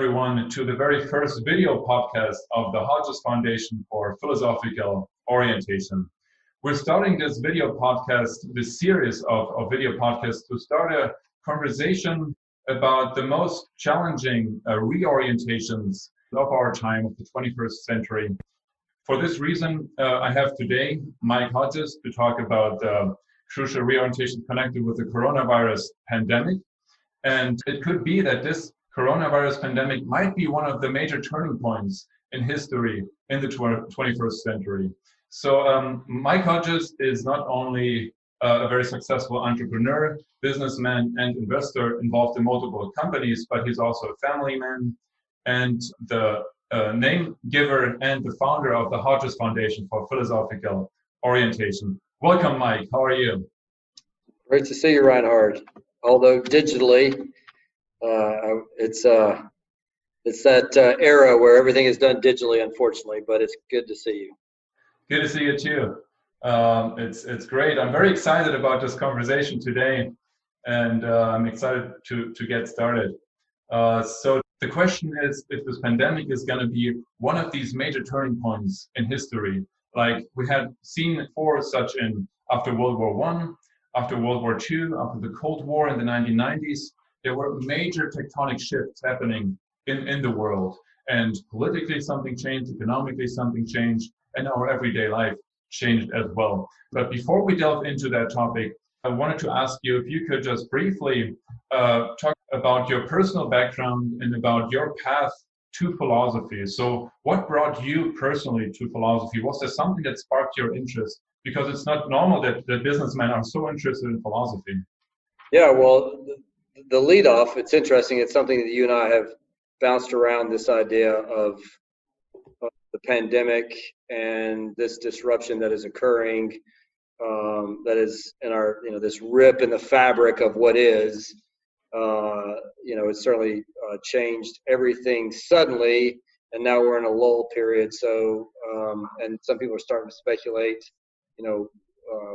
everyone to the very first video podcast of the Hodges Foundation for Philosophical Orientation. We're starting this video podcast, this series of video podcasts, to start a conversation about the most challenging reorientations of our time, of the 21st century. For this reason, I have today Mike Hodges to talk about crucial reorientation connected with the coronavirus pandemic. And it could be that this coronavirus pandemic might be one of the major turning points in history in the 21st century. So Mike Hodges is not only a very successful entrepreneur, businessman, and investor involved in multiple companies, but he's also a family man and the name giver and the founder of the Hodges Foundation for Philosophical Orientation. Welcome, Mike. How are you? Great to see you, Reinhard. Although digitally, it's that era where everything is done digitally, unfortunately, but it's good to see you. Good to see you too. It's great. I'm very excited about this conversation today, and I'm excited to get started. So the question is, if this pandemic is going to be one of these major turning points in history, like we had seen four such after World War I, after World War II, after the Cold War in the 1990s, there were major tectonic shifts happening in the world. And politically something changed, economically something changed, and our everyday life changed as well. But before we delve into that topic, I wanted to ask you if you could just briefly talk about your personal background and about your path to philosophy. So what brought you personally to philosophy? Was there something that sparked your interest? Because it's not normal that businessmen are so interested in philosophy. Yeah, well, the lead off, it's interesting. It's something that you and I have bounced around, this idea of the pandemic and this disruption that is occurring, that is in our, this rip in the fabric of what is, it's certainly changed everything suddenly, and now we're in a lull period. So, and some people are starting to speculate,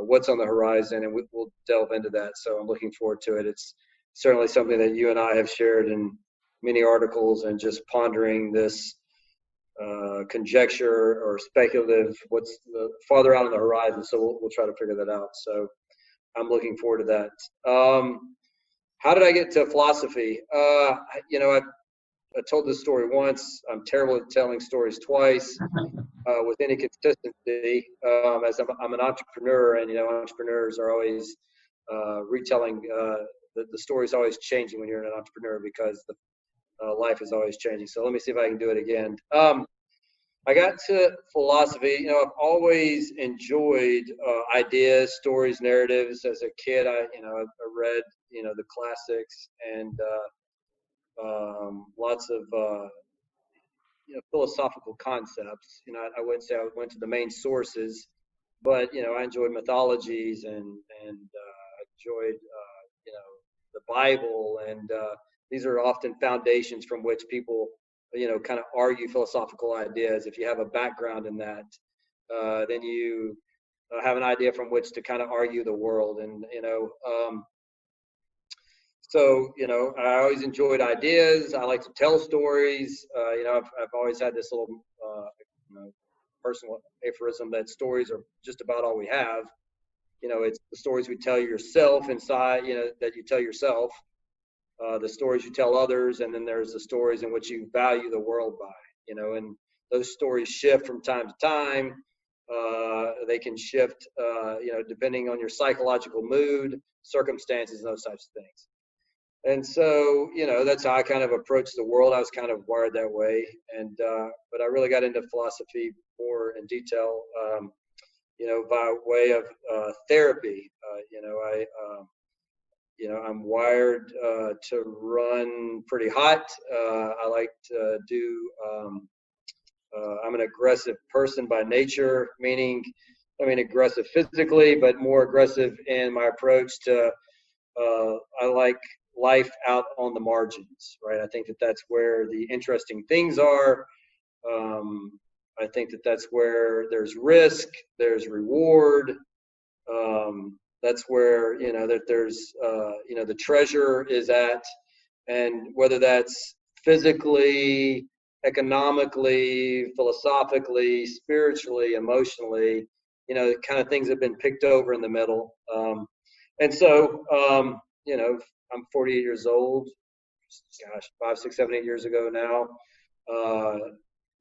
what's on the horizon, and we'll delve into that. So I'm looking forward to it. It's certainly something that you and I have shared in many articles, and just pondering this conjecture or speculative, what's farther out on the horizon. So we'll try to figure that out. So I'm looking forward to that. How did I get to philosophy? I told this story once. I'm terrible at telling stories twice with any consistency, as I'm an entrepreneur, and entrepreneurs are always retelling. The story's always changing when you're an entrepreneur, because the life is always changing. So let me see if I can do it again. I got to philosophy. I've always enjoyed ideas, stories, narratives. As a kid, I read the classics, and lots of philosophical concepts. I wouldn't say I went to the main sources, but I enjoyed mythologies and enjoyed the Bible, and these are often foundations from which people kind of argue philosophical ideas. If you have a background in that, then you have an idea from which to kind of argue the world. And so I always enjoyed ideas. I like to tell stories. I've always had this little personal aphorism that stories are just about all we have. It's the stories we tell yourself inside, that you tell yourself, the stories you tell others, and then there's the stories in which you value the world by, and those stories shift from time to time. They can shift, depending on your psychological mood, circumstances, and those types of things. And so, that's how I kind of approached the world. I was kind of wired that way. And, but I really got into philosophy more in detail, by way of therapy. I'm wired to run pretty hot. I like to do, I'm an aggressive person by nature, meaning, aggressive physically, but more aggressive in my approach to, I like life out on the margins, right? I think that that's where the interesting things are. I think that that's where there's risk, there's reward. That's where, that there's, the treasure is at. And whether that's physically, economically, philosophically, spiritually, emotionally, the kind of things have been picked over in the middle. And so, I'm 48 years old. Gosh, 5, 6, 7, 8 years ago now.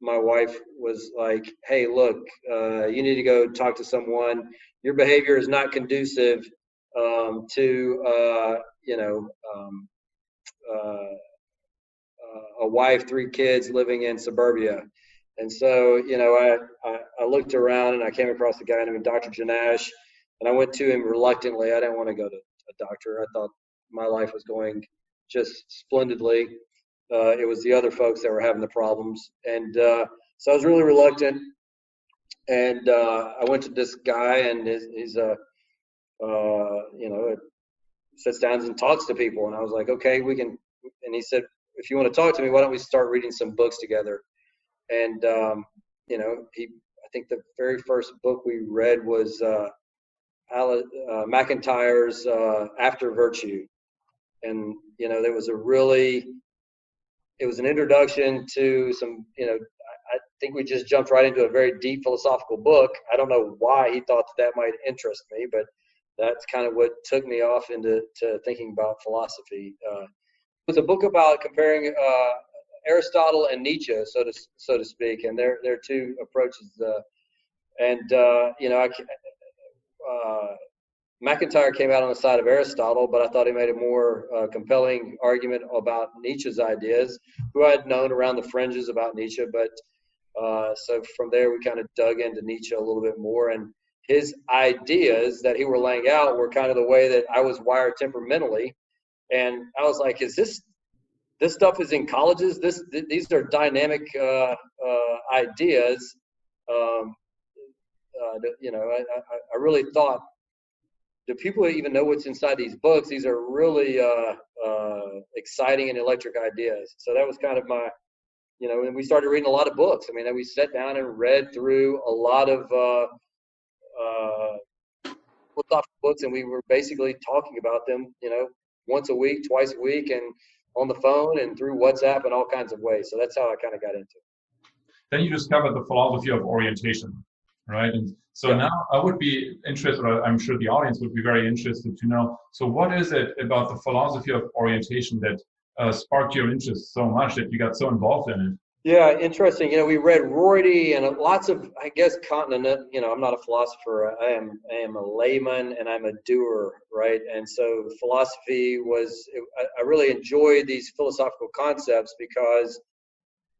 My wife was like, "Hey, look, you need to go talk to someone. Your behavior is not conducive to, a wife, 3 kids living in suburbia." And so, I looked around and I came across a guy named Dr. Janash, and I went to him reluctantly. I didn't want to go to a doctor. I thought my life was going just splendidly. It was the other folks that were having the problems. And so I was really reluctant. And I went to this guy, and he's sits down and talks to people. And I was like, okay, we can. And he said, if you want to talk to me, why don't we start reading some books together? And, I think the very first book we read was McIntyre's After Virtue. And, it was an introduction to some, I think we just jumped right into a very deep philosophical book. I don't know why he thought that might interest me, but that's kind of what took me off into thinking about philosophy. It was a book about comparing Aristotle and Nietzsche, so to speak, and their 2 approaches. McIntyre came out on the side of Aristotle, but I thought he made a more compelling argument about Nietzsche's ideas, who I had known around the fringes about Nietzsche. But so from there, we kind of dug into Nietzsche a little bit more, and his ideas that he were laying out were kind of the way that I was wired temperamentally. And I was like, is this stuff is in colleges? These are dynamic ideas. I really thought, do people even know what's inside these books? These are really exciting and electric ideas. So that was kind of my, and we started reading a lot of books. I mean, we sat down and read through a lot of philosophical books, and we were basically talking about them, once a week, twice a week, and on the phone and through WhatsApp and all kinds of ways. So that's how I kind of got into it. Then you discovered the philosophy of orientation, right? And so now I would be interested, or I'm sure the audience would be very interested to know, so what is it about the philosophy of orientation that sparked your interest so much that you got so involved in it? Yeah, interesting. We read Rorty and lots of, I guess, continent. I'm not a philosopher. I am a layman, and I'm a doer, right? And so philosophy I really enjoyed these philosophical concepts because,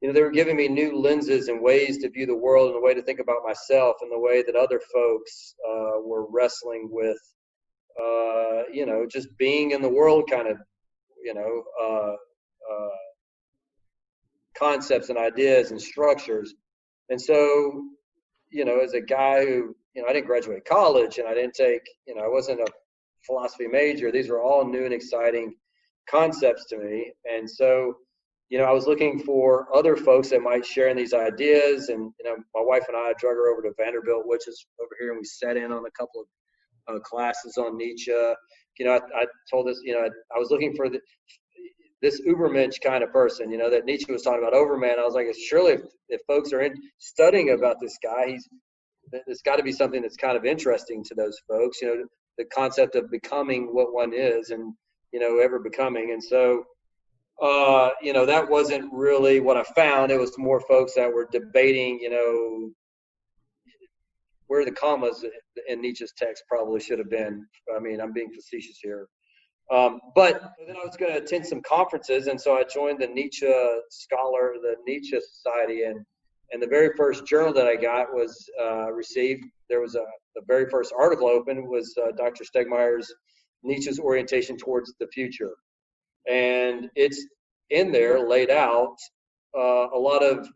they were giving me new lenses and ways to view the world, and a way to think about myself, and the way that other folks were wrestling with, just being in the world kind of, concepts and ideas and structures. And so, as a guy who, I didn't graduate college, and I didn't take, I wasn't a philosophy major. These were all new and exciting concepts to me. And so, I was looking for other folks that might share in these ideas. And, my wife and I drug her over to Vanderbilt, which is over here, and we sat in on a couple of classes on Nietzsche. I told this, I was looking for this Ubermensch kind of person, that Nietzsche was talking about, Overman. I was like, surely if folks are studying about this guy, there's got to be something that's kind of interesting to those folks, the concept of becoming what one is, and, ever becoming. And so, that wasn't really what I found. It was more folks that were debating, where the commas in Nietzsche's text probably should have been. I mean, I'm being facetious here. But then I was going to attend some conferences, and so I joined the Nietzsche Nietzsche Society, and the very first journal that I got was received. There was the very first article open was Dr. Stegmaier's Nietzsche's Orientation Towards the Future, and it's in there laid out a lot of,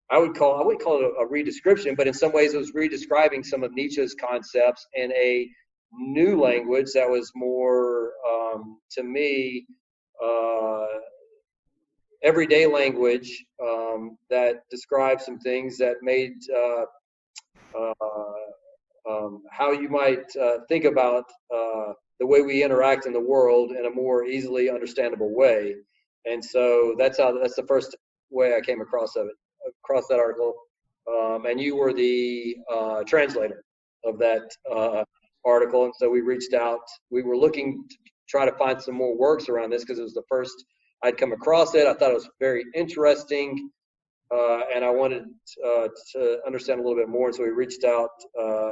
I wouldn't call it a redescription, but in some ways it was redescribing some of Nietzsche's concepts in a new language that was more, to me, everyday language that described some things that made how you might think about the way we interact in the world in a more easily understandable way. And so that's the first way I came across that article. And you were the translator of that article. And so we reached out. We were looking to try to find some more works around this because it was the first I'd come across it. I thought it was very interesting. And I wanted to understand a little bit more. And so we reached out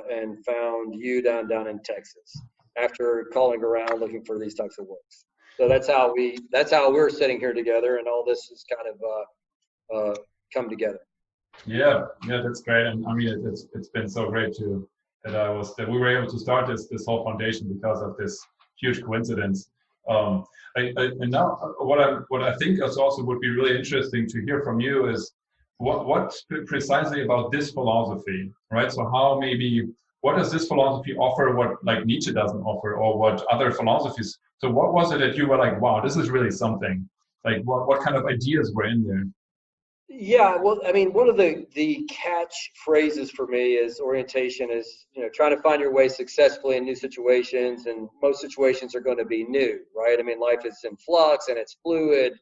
and found you down in Texas after calling around looking for these types of works. So that's how we're sitting here together, and all this has kind of come together. Yeah, that's great. And I mean, it's been so great that we were able to start this whole foundation because of this huge coincidence. And now what I think is also would be really interesting to hear from you is what precisely about this philosophy, right? So what does this philosophy offer what like Nietzsche doesn't offer, or what other philosophies? So what was it that you were like, wow, this is really something? Like what kind of ideas were in there? Yeah, well, I mean, one of the catch phrases for me is orientation is, trying to find your way successfully in new situations, and most situations are going to be new, right? I mean, life is in flux and it's fluid,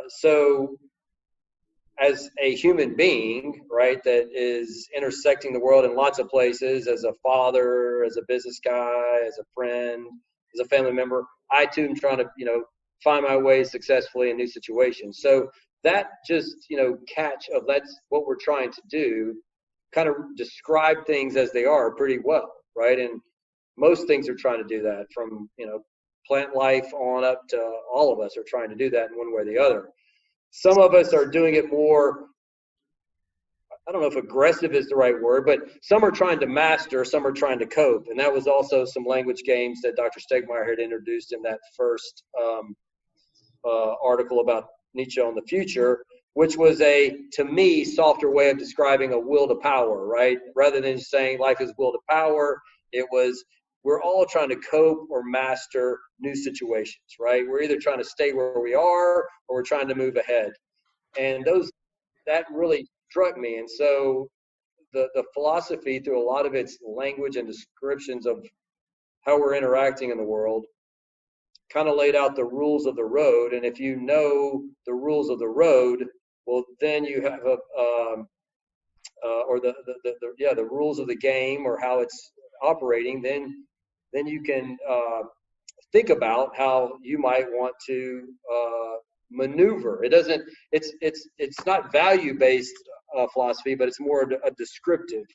so as a human being, right, that is intersecting the world in lots of places, as a father, as a business guy, as a friend, as a family member, I too am trying to, find my way successfully in new situations. So that just, catch of that's what we're trying to do, kind of describe things as they are pretty well, right? And most things are trying to do that, from, plant life on up to all of us are trying to do that in one way or the other. Some of us are doing it more, I don't know if aggressive is the right word, but some are trying to master, some are trying to cope. And that was also some language games that Dr. Stegmeyer had introduced in that first article about Nietzsche on the future, which was to me, softer way of describing a will to power, right? Rather than saying life is will to power, it was, we're all trying to cope or master new situations, right? We're either trying to stay where we are or we're trying to move ahead. And that really struck me. And so the philosophy, through a lot of its language and descriptions of how we're interacting in the world, kind of laid out the rules of the road. And if you know the rules of the road, well, then you have the rules of the game, or how it's operating, then you can think about how you might want to maneuver. It's not value-based philosophy, but it's more a descriptive.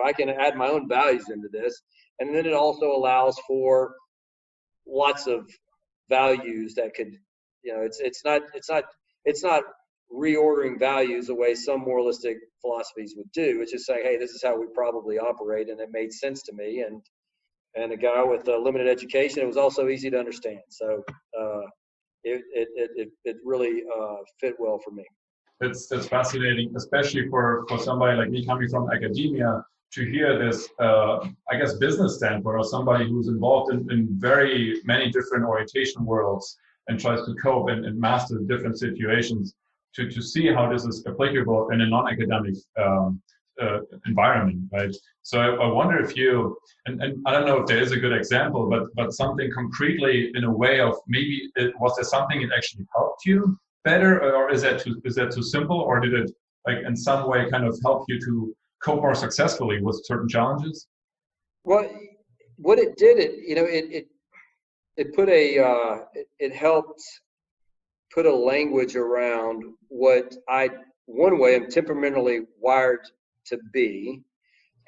I can add my own values into this, and then it also allows for lots of values that could, it's not reordering values the way some moralistic philosophies would do. It's just saying, hey, this is how we probably operate, and it made sense to me. And a guy with a limited education, it was also easy to understand. So it really fit well for me. It's fascinating, especially for somebody like me coming from academia, to hear this, I guess, business standpoint, or somebody who's involved in very many different orientation worlds and tries to cope and master different situations, to see how this is applicable in a non-academic environment, right? So I wonder if you, and I don't know if there is a good example, but something concretely in a way of maybe was there something that actually helped you better, or is that too simple, or did it like in some way kind of help you to cope more successfully with certain challenges? Well, what it did, it helped put a language around what one way I'm temperamentally wired to be.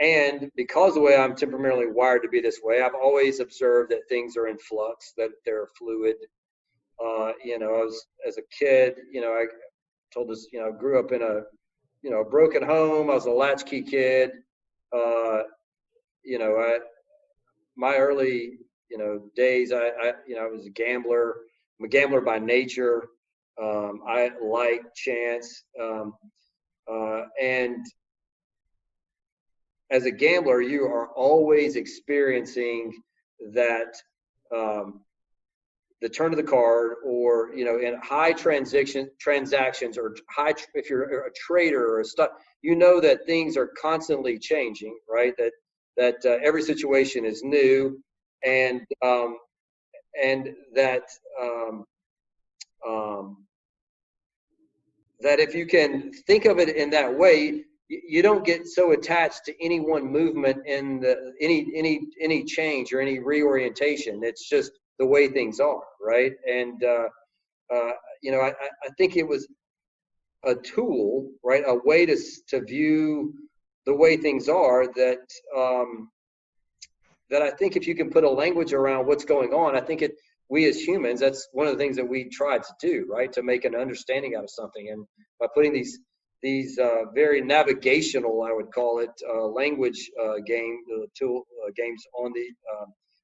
And because the way I'm temperamentally wired to be this way, I've always observed that things are in flux, that they're fluid. As a kid, I told this, I grew up in a broken home. I was a latchkey kid. My early, days, I was a gambler. I'm a gambler by nature. I like chance. And as a gambler, you are always experiencing that, the turn of the card, or, in high transactions, or if you're a trader or a stock, that things are constantly changing, right? That every situation is new. And and that that if you can think of it in that way, you don't get so attached to any one movement in any change or any reorientation. It's just the way things are, right? And I think it was a tool, right? A way to view the way things are that that I think if you can put a language around what's going on, I think we as humans, that's one of the things that we try to do, right? To make an understanding out of something. And by putting these very navigational, I would call it, language games on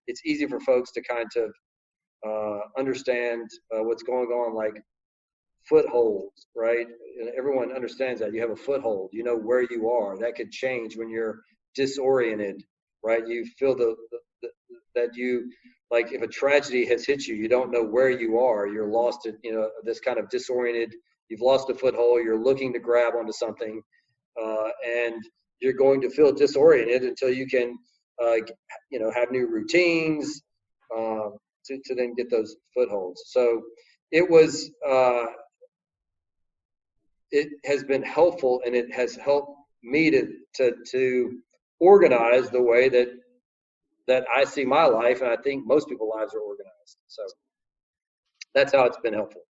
it's easy for folks to kind of understand what's going on, like footholds, right? And everyone understands that you have a foothold, you know where you are. That could change when you're disoriented, right? You feel that you, like, if a tragedy has hit you, you don't know where you are. You're lost in, this kind of disoriented, you've lost a foothold, you're looking to grab onto something, and you're going to feel disoriented until you can, have new routines to then get those footholds. So it was, it has been helpful, and it has helped me to organize the way that I see my life, and I think most people's lives are organized. So that's how it's been helpful.